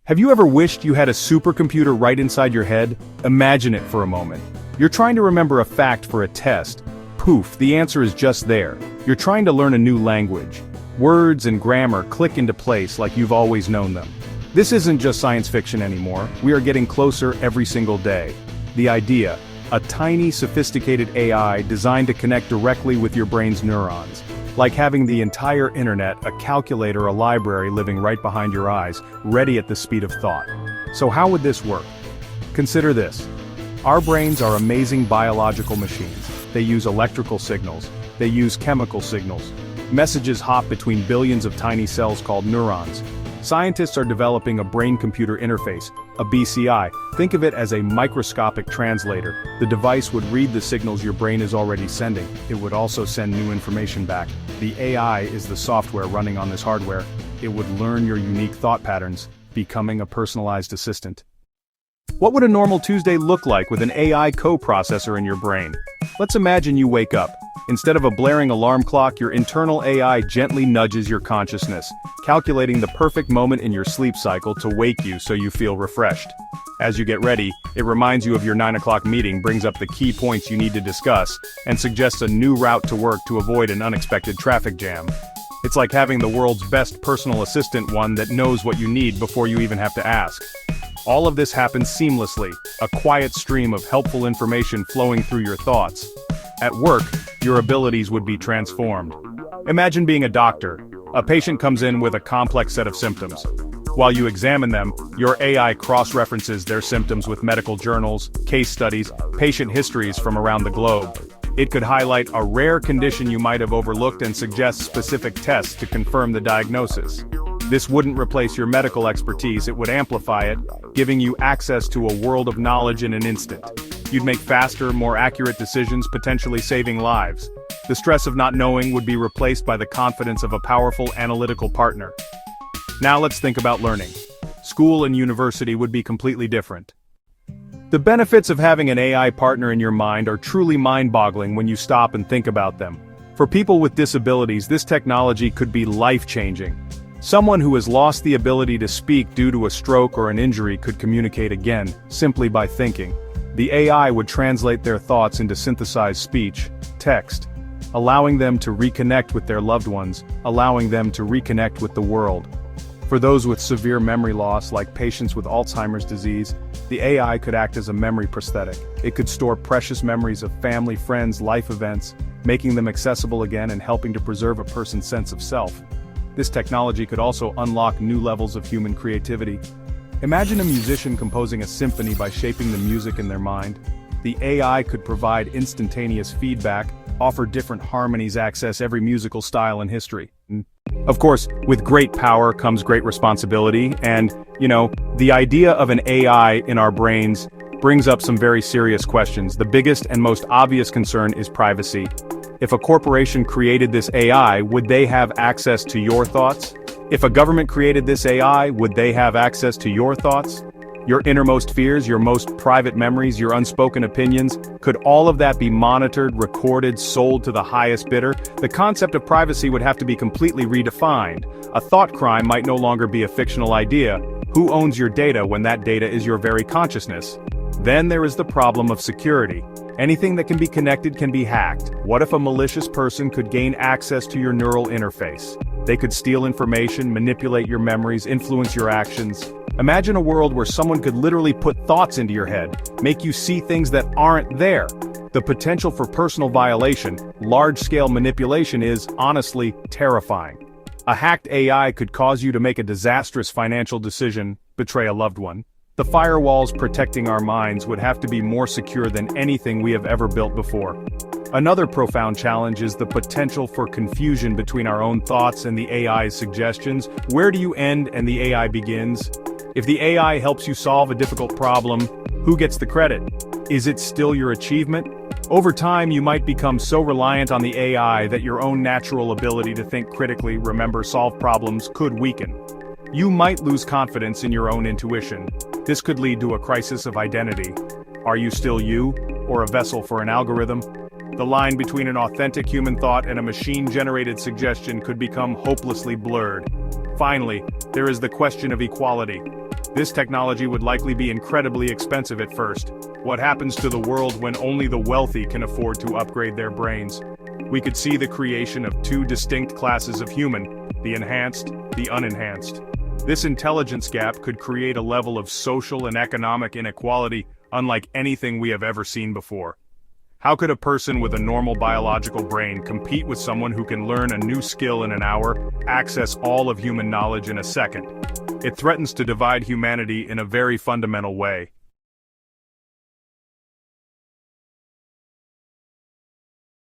Have you ever wished you had a supercomputer right inside your head? Imagine it for a moment. You're trying to remember a fact for a test. Poof, the answer is just there. You're trying to learn a new language. Words and grammar click into place like you've always known them. This isn't just science fiction anymore, we are getting closer every single day. The idea, a tiny sophisticated AI designed to connect directly with your brain's neurons. Like having the entire internet, a calculator, a library living right behind your eyes, ready at the speed of thought. So how would this work? Consider this. Our brains are amazing biological machines. They use electrical signals. They use chemical signals. Messages hop between billions of tiny cells called neurons. Scientists are developing a brain-computer interface, a BCI. Think of it as a microscopic translator. The device would read the signals your brain is already sending. It would also send new information back. The AI is the software running on this hardware. It would learn your unique thought patterns, becoming a personalized assistant. What would a normal Tuesday look like with an AI co-processor in your brain? Let's imagine you wake up. Instead of a blaring alarm clock, your internal AI gently nudges your consciousness, calculating the perfect moment in your sleep cycle to wake you so you feel refreshed. As you get ready, it reminds you of your 9 o'clock meeting, brings up the key points you need to discuss, and suggests a new route to work to avoid an unexpected traffic jam. It's like having the world's best personal assistant, one that knows what you need before you even have to ask. All of this happens seamlessly, a quiet stream of helpful information flowing through your thoughts. At work, your abilities would be transformed. Imagine being a doctor. A patient comes in with a complex set of symptoms. While you examine them, your AI cross-references their symptoms with medical journals, case studies, patient histories from around the globe. It could highlight a rare condition you might have overlooked and suggest specific tests to confirm the diagnosis. This wouldn't replace your medical expertise, it would amplify it, giving you access to a world of knowledge in an instant. You'd make faster, more accurate decisions, potentially saving lives. The stress of not knowing would be replaced by the confidence of a powerful analytical partner. Now let's think about learning. School and university would be completely different. The benefits of having an AI partner in your mind are truly mind-boggling when you stop and think about them. For people with disabilities, this technology could be life-changing. Someone who has lost the ability to speak due to a stroke or an injury could communicate again, simply by thinking. The AI would translate their thoughts into synthesized speech, text, allowing them to reconnect with their loved ones, allowing them to reconnect with the world. For those with severe memory loss, like patients with Alzheimer's disease, the AI could act as a memory prosthetic. It could store precious memories of family, friends, life events, making them accessible again and helping to preserve a person's sense of self. This technology could also unlock new levels of human creativity. Imagine a musician composing a symphony by shaping the music in their mind. The AI could provide instantaneous feedback, offer different harmonies, access every musical style in history. Of course, with great power comes great responsibility, and, the idea of an AI in our brains brings up some very serious questions. The biggest and most obvious concern is privacy. If a corporation created this AI, would they have access to your thoughts? If a government created this AI, would they have access to your thoughts? Your innermost fears, your most private memories, your unspoken opinions? Could all of that be monitored, recorded, sold to the highest bidder? The concept of privacy would have to be completely redefined. A thought crime might no longer be a fictional idea. Who owns your data when that data is your very consciousness? Then there is the problem of security. Anything that can be connected can be hacked. What if a malicious person could gain access to your neural interface? They could steal information, manipulate your memories, influence your actions. Imagine a world where someone could literally put thoughts into your head, make you see things that aren't there. The potential for personal violation, large-scale manipulation is, honestly, terrifying. A hacked AI could cause you to make a disastrous financial decision, betray a loved one. The firewalls protecting our minds would have to be more secure than anything we have ever built before. Another profound challenge is the potential for confusion between our own thoughts and the AI's suggestions. Where do you end and the AI begins? If the AI helps you solve a difficult problem, who gets the credit? Is it still your achievement? Over time, you might become so reliant on the AI that your own natural ability to think critically, remember, solve problems could weaken. You might lose confidence in your own intuition. This could lead to a crisis of identity. Are you still you, or a vessel for an algorithm? The line between an authentic human thought and a machine-generated suggestion could become hopelessly blurred. Finally, there is the question of equality. This technology would likely be incredibly expensive at first. What happens to the world when only the wealthy can afford to upgrade their brains? We could see the creation of two distinct classes of human, the enhanced, the unenhanced. This intelligence gap could create a level of social and economic inequality unlike anything we have ever seen before. How could a person with a normal biological brain compete with someone who can learn a new skill in an hour, access all of human knowledge in a second? It threatens to divide humanity in a very fundamental way.